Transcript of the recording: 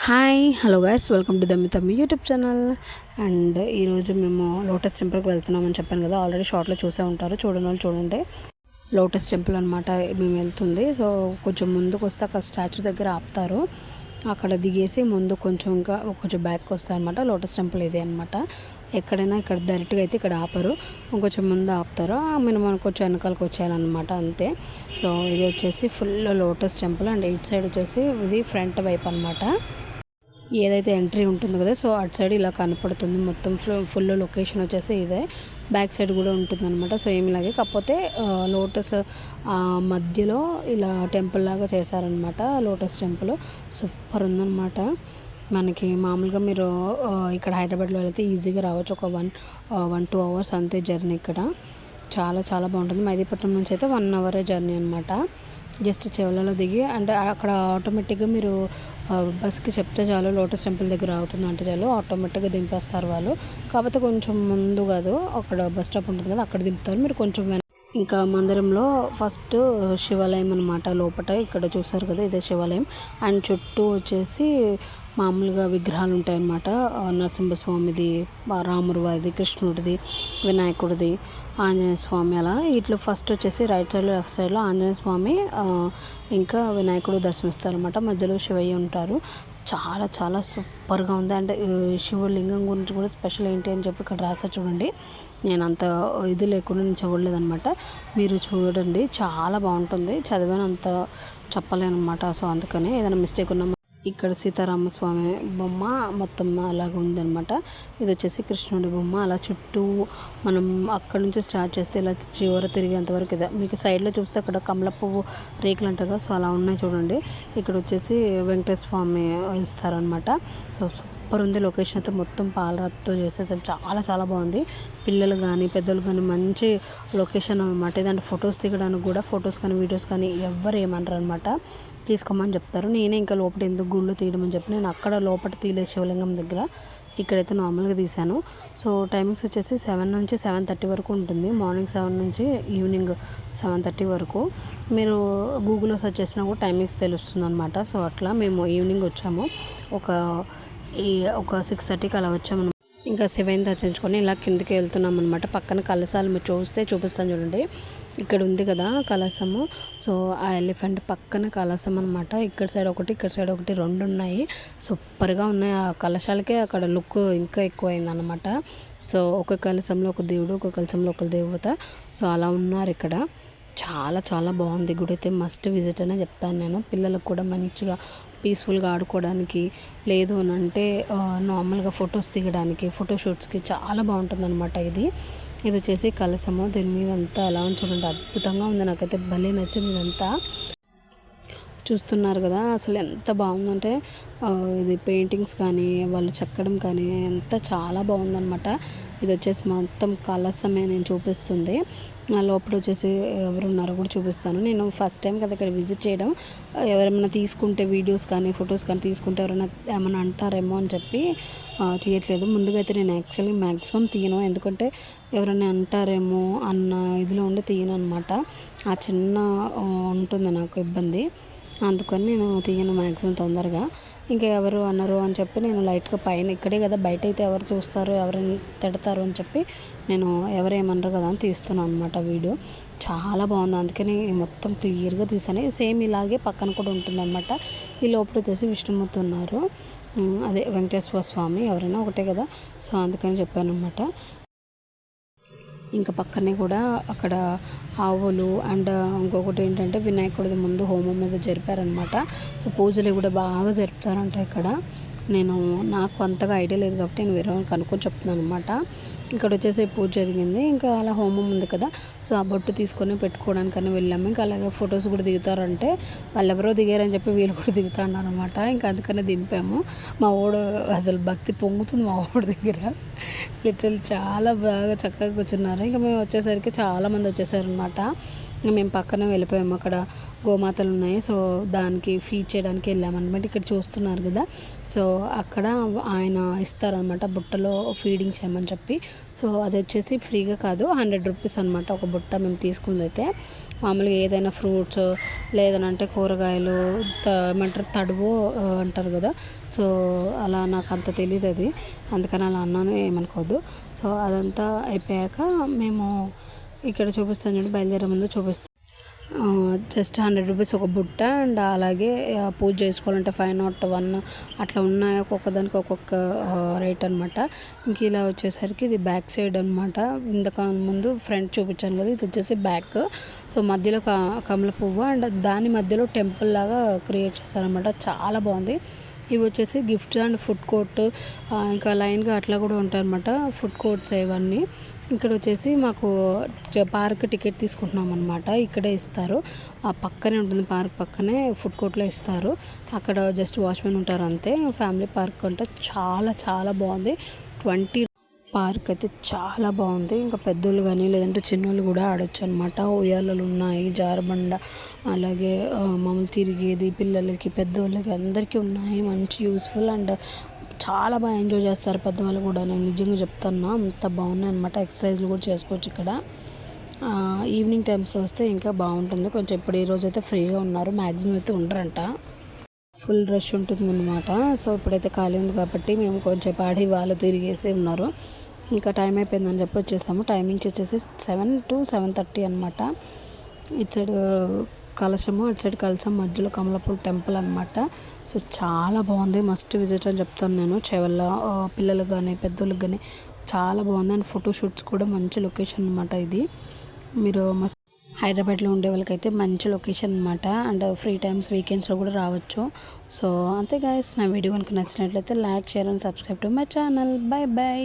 Hi hello guys, welcome to Dammi YouTube channel. And ఈరోజు మేము lotus టెంపుల్కి వెళ్తున్నామని చెప్పాను కదా, ఆల్రెడీ షార్ట్లో చూసే ఉంటారు. చూడని వాళ్ళు చూడండి. లోటస్ టెంపుల్ అనమాట మేము వెళ్తుంది. సో కొంచెం ముందుకు వస్తే అక్కడ స్టాచ్యూ దగ్గర ఆపుతారు. అక్కడ దిగేసి ముందు ఇంకా కొంచెం బ్యాక్ వస్తాయి అనమాట. లోటస్ టెంపుల్ ఇదే అనమాట. ఎక్కడైనా ఇక్కడ డైరెక్ట్గా అయితే ఇక్కడ ఆపరు, ఇంకొంచెం ముందు ఆపుతారు. మనం కొంచెం వెనకాలకు వచ్చేయాలన్నమాట, అంతే. సో ఇది వచ్చేసి ఫుల్ లోటస్ టెంపుల్. అండ్ ఇటు సైడ్ వచ్చేసి ఇది ఫ్రంట్ వైపు అనమాట. ఏదైతే ఎంట్రీ ఉంటుందో కదా, సో అటు సైడ్ ఇలా కనపడుతుంది మొత్తం. ఫుల్ లొకేషన్ వచ్చేసి ఇదే. బ్యాక్ సైడ్ కూడా ఉంటుంది అనమాట. సో ఏమిలాగే కాకపోతే లోటస్ మధ్యలో ఇలా టెంపుల్ లాగా చేశారనమాట. లోటస్ టెంపుల్ సూపర్ ఉందన్నమాట. మనకి మామూలుగా మీరు ఇక్కడ హైదరాబాద్లో వెళ్తే ఈజీగా రావచ్చు. ఒక 1-2 అవర్స్ అంతే జర్నీ. ఇక్కడ చాలా చాలా బాగుంటుంది. మైదీపట్నం నుంచి అయితే 1 అవర్ జర్నీ అనమాట. జస్ట్ చెవులలో దిగి అంటే అక్కడ ఆటోమేటిక్గా మీరు బస్కి చెప్తే చాలు, లోటస్ టెంపుల్ దగ్గర అవుతుంది అంటే చాలు, ఆటోమేటిక్గా దింపేస్తారు వాళ్ళు. కాకపోతే కొంచెం ముందు కాదు, అక్కడ బస్ స్టాప్ ఉంటుంది కదా, అక్కడ దింపుతారు. మీరు కొంచెం ఇంకా మందిరంలో ఫస్ట్ శివాలయం అనమాట. లోపల ఇక్కడ చూసారు కదా, ఇదే శివాలయం. అండ్ చుట్టూ వచ్చేసి మామూలుగా విగ్రహాలు ఉంటాయన్నమాట. నరసింహస్వామిది, రాముడి వారిది, కృష్ణుడిది, వినాయకుడిది, ఆంజనేయ స్వామి, అలా ఇట్లా ఫస్ట్ వచ్చేసి రైట్ సైడ్లో లెఫ్ట్ సైడ్లో ఆంజనేయ స్వామి ఇంకా వినాయకుడు దర్శనమిస్తారనమాట. మధ్యలో శివయ్య ఉంటారు. చాలా చాలా సూపర్గా ఉంది. అంటే శివలింగం గురించి కూడా స్పెషల్ ఏంటి అని చెప్పి ఇక్కడ రాసా చూడండి. నేను అంత ఇది లేకుండా నేను చూడలేదనమాట. మీరు చూడండి, చాలా బాగుంటుంది. చదివానంత చెప్పలేను అనమాట. సో అందుకని ఏదైనా మిస్టేక్ ఉన్న ఇక్కడ సీతారామస్వామి బొమ్మ మొత్తం అలాగ ఉందన్నమాట. ఇది వచ్చేసి కృష్ణుడి బొమ్మ. అలా చుట్టూ మనం అక్కడ నుంచి స్టార్ట్ చేస్తే ఇలా చివర తిరిగేంతవరకు ఇదే. మీకు సైడ్లో చూస్తే అక్కడ కమల పువ్వు రేకులు అంటారు, సో అలా ఉన్నాయి చూడండి. ఇక్కడ వచ్చేసి వెంకటేశ్వర స్వామి ఇస్తారనమాట. సో సూపర్ ఉంది. లొకేషన్ అయితే మొత్తం పాలరాతితో చేసేసారు. చాలా చాలా బాగుంది. పిల్లలు కానీ పెద్దలు కానీ మంచి లొకేషన్ అనమాట. ఇదంటే ఫొటోస్ దిగడానికి కూడా, ఫొటోస్ కానీ వీడియోస్ కానీ ఎవరు ఏమనరు అనమాట, తీసుకోమని చెప్తారు. నేనే ఇంకా లోపల ఎందుకు గుళ్ళు తీయడం అని చెప్పి నేను అక్కడ లోపల తీయలేదు శివలింగం దగ్గర. ఇక్కడైతే నార్మల్గా తీశాను. సో టైమింగ్స్ వచ్చేసి 7 నుంచి 7:30 వరకు ఉంటుంది. మార్నింగ్ 7 నుంచి ఈవినింగ్ 7:30 వరకు. మీరు గూగుల్లో సెర్చ్ చేసినా కూడా టైమింగ్స్ తెలుస్తుంది అనమాట. సో అట్లా మేము ఈవినింగ్ వచ్చాము. ఒక 6:30కి అలా వచ్చాము. ఇంకా 7 దర్శించుకొని ఇలా కిందకి వెళ్తున్నాం అనమాట. పక్కన కలశాలు మీరు చూపిస్తాను చూడండి. ఇక్కడ ఉంది కదా కలశము. సో ఆ ఎలిఫెంట్ పక్కన కలశం అనమాట. ఇక్కడ సైడ్ ఒకటి, ఇక్కడ సైడ్ ఒకటి, 2 ఉన్నాయి. సూపర్గా ఉన్నాయి. ఆ కలశాలకే అక్కడ లుక్ ఇంకా ఎక్కువైంది అనమాట. సో ఒక కలశంలో ఒక దేవుడు, ఒక కలశంలో ఒక దేవత, సో అలా ఉన్నారు ఇక్కడ. చాలా చాలా బాగుంది. గుడి అయితే మస్ట్ విజిట్ అనే చెప్తాను నేను. పిల్లలకు కూడా మంచిగా పీస్ఫుల్గా ఆడుకోవడానికి, లేదు అని అంటే నార్మల్గా ఫొటోస్ దిగడానికి, ఫోటోషూట్స్కి చాలా బాగుంటుంది అనమాట. ఇది వచ్చేసి కలశము. దీని మీద అంతా ఎలా ఉంది చూడండి, అద్భుతంగా ఉంది. నాకైతే భలే నచ్చింది. ఇదంతా చూస్తున్నారు కదా, అసలు ఎంత బాగుందంటే ఇది పెయింటింగ్స్ కానీ వాళ్ళు చెక్కడం కానీ ఎంత చాలా బాగుందనమాట. ఇది వచ్చేసి మొత్తం కలసమే నేను చూపిస్తుంది. లోపల వచ్చేసి ఎవరు ఉన్నారో కూడా చూపిస్తాను. నేను ఫస్ట్ టైం కదా ఇక్కడ విజిట్ చేయడం. ఎవరైనా తీసుకుంటే వీడియోస్ కానీ ఫొటోస్ కానీ తీసుకుంటే ఎవరైనా ఏమైనా అంటారేమో అని చెప్పి తీయట్లేదు. ముందుగా అయితే నేను యాక్చువల్లీ మ్యాక్సిమం తీయను, ఎందుకంటే ఎవరైనా అంటారేమో అన్న ఇదిలో ఉండి తీయను అనమాట. ఆ చిన్న ఉంటుంది నాకు ఇబ్బంది, అందుకని నేను తీయను మ్యాక్సిమం తొందరగా. ఇంకా ఎవరు అన్నారు అని చెప్పి నేను లైట్గా పైన, ఇక్కడే కదా బయట అయితే ఎవరు చూస్తారు, ఎవరైనా తిడతారు అని చెప్పి నేను ఎవరేమన్నారు కదా అని తీస్తున్నాను అనమాట వీడియో. చాలా బాగుంది, అందుకని మొత్తం క్లియర్గా తీసాను. సేమ్ ఇలాగే పక్కన కూడా ఉంటుందన్నమాట. ఈ లోపల వచ్చేసి విష్ణుమూర్తి ఉన్నారు, అదే వెంకటేశ్వర స్వామి, ఎవరైనా ఒకటే కదా, సో అందుకని చెప్పాను అనమాట. ఇంకా పక్కనే కూడా అక్కడ ఆవులు అండ్ ఇంకొకటి ఏంటంటే వినాయకుడి ముందు హోమం మీద జరిపారనమాట. సో పూజలు కూడా బాగా జరుపుతారంట ఇక్కడ. నాకు అంతగా ఐడియా లేదు కాబట్టి నేను వేరే కనుక్కొని చెప్తున్నాను అనమాట. ఇక్కడ వచ్చేసి పూజ జరిగింది. ఇంకా అలా హోమం ఉంది కదా, సో ఆ బొట్టు తీసుకొని పెట్టుకోవడానికని వెళ్ళాము. ఇంకా అలాగే ఫొటోస్ కూడా దిగుతారంటే వాళ్ళు ఎవరో దిగారని చెప్పి వీళ్ళు కూడా దిగుతారు అనమాట. ఇంకా అందుకనే దింపాము. మా ఊడు అసలు భక్తి పొంగుతుంది మా ఊడి దగ్గర. లిటరల్ చాలా బాగా చక్కగా కూర్చున్నారు. ఇంకా మేము వచ్చేసరికి చాలామంది వచ్చేసారనమాట. మేము పక్కన వెళ్ళిపోయాము. అక్కడ గోమాతలు ఉన్నాయి. సో దానికి ఫీడ్ చేయడానికి వెళ్ళామన్నమాట. ఇక్కడ చూస్తున్నారు కదా, సో అక్కడ ఆయన ఇస్తారనమాట బుట్టలో ఫీడింగ్ చేయమని చెప్పి. సో అది వచ్చేసి ఫ్రీగా కాదు, 100 రూపీస్ అనమాట ఒక బుట్ట. మేము తీసుకుంది అయితే మామూలుగా ఏదైనా ఫ్రూట్స్ లేదనంటే కూరగాయలు ఏమంటారు తడువు అంటారు కదా, సో అలా నాకు అంత తెలియదు అది, అందుకని అలా అన్నాను, ఏమనుకోవద్దు. సో అదంతా అయిపోయాక మేము ఇక్కడ చూపిస్తాను చూడండి, బయలుదేరే ముందు చూపిస్తాను. జస్ట్ 100 రూపీస్ ఒక బుట్ట. అండ్ అలాగే పూజ చేసుకోవాలంటే 501 అట్లా ఉన్నాయి, ఒక్కొక్కదానికి ఒక్కొక్క రేట్ అనమాట. ఇంక ఇలా వచ్చేసరికి ఇది బ్యాక్ సైడ్ అనమాట. ఇంతకు ముందు ఫ్రంట్ చూపించాను కదా, ఇది వచ్చేసి బ్యాక్. సో మధ్యలో కమల పువ్వు అండ్ దాని మధ్యలో టెంపుల్ లాగా క్రియేట్ చేశారనమాట, చాలా బాగుంది. ఇవి వచ్చేసి గిఫ్ట్స్ అండ్ ఫుడ్ కోర్ట్, ఇంకా లైన్గా అట్లా కూడా ఉంటాయన్నమాట ఫుడ్ కోర్ట్స్ ఇవన్నీ. ఇక్కడ వచ్చేసి మాకు పార్క్ టికెట్ తీసుకుంటున్నాం అనమాట, ఇక్కడే ఇస్తారు, ఆ పక్కనే ఉంటుంది పార్క్ పక్కనే ఫుడ్ కోర్ట్లో ఇస్తారు. అక్కడ జస్ట్ వాచ్మెన్ ఉంటారు అంతే. ఫ్యామిలీ పార్క్ అంటే చాలా చాలా బాగుంది. పార్క్ అయితే చాలా బాగుంది. ఇంకా పెద్దోళ్ళు కానీ లేదంటే చిన్నోళ్ళు కూడా ఆడొచ్చు అనమాట. ఉయ్యాలలు ఉన్నాయి, జారబండ, అలాగే మామూలు తిరిగేది పిల్లలకి పెద్దోళ్ళకి అందరికీ ఉన్నాయి. మంచి యూస్ఫుల్ అండ్ చాలా బాగా ఎంజాయ్ చేస్తారు పెద్దవాళ్ళు కూడా, నేను నిజంగా చెప్తున్నా, అంత బాగున్నాయి అనమాట. ఎక్సర్సైజ్లు కూడా చేసుకోవచ్చు ఇక్కడ. ఈవినింగ్ టైమ్స్లో వస్తే ఇంకా బాగుంటుంది కొంచెం. ఇప్పుడు ఈరోజు అయితే ఫ్రీగా ఉన్నారు, మ్యాక్సిమం అయితే ఉండరంట, ఫుల్ రష్ ఉంటుందన్నమాట. సో ఇప్పుడైతే ఖాళీ ఉంది కాబట్టి మేము కొంచెం ఆడి వాళ్ళు తిరిగేసి ఉన్నారు. ఇంకా టైం అయిపోయిందని చెప్పి వచ్చేసాము. టైమింగ్స్ వచ్చేసి 7 to 7:30 అనమాట. ఇటు సైడ్ కలశము, అటు సైడ్ కలశం, మధ్యలో కమలపూర్ టెంపుల్ అనమాట. సో చాలా బాగుంది, మస్ట్ విజిట్ అని చెప్తాను నేను. చెవల్ల పిల్లలు కానీ పెద్దోళ్ళకి కానీ చాలా బాగుంది. అండ్ ఫోటోషూట్స్ కూడా మంచి లొకేషన్ అనమాట ఇది. మీరు హైదరాబాద్లో ఉండే వాళ్ళకైతే మంచి లొకేషన్ అనమాట. అండ్ ఫ్రీ టైమ్స్ వీకెండ్స్లో కూడా రావచ్చు. సో అంతే గైస్, నా వీడియో కనుక నచ్చినట్లయితే like, share and subscribe to my channel. By by.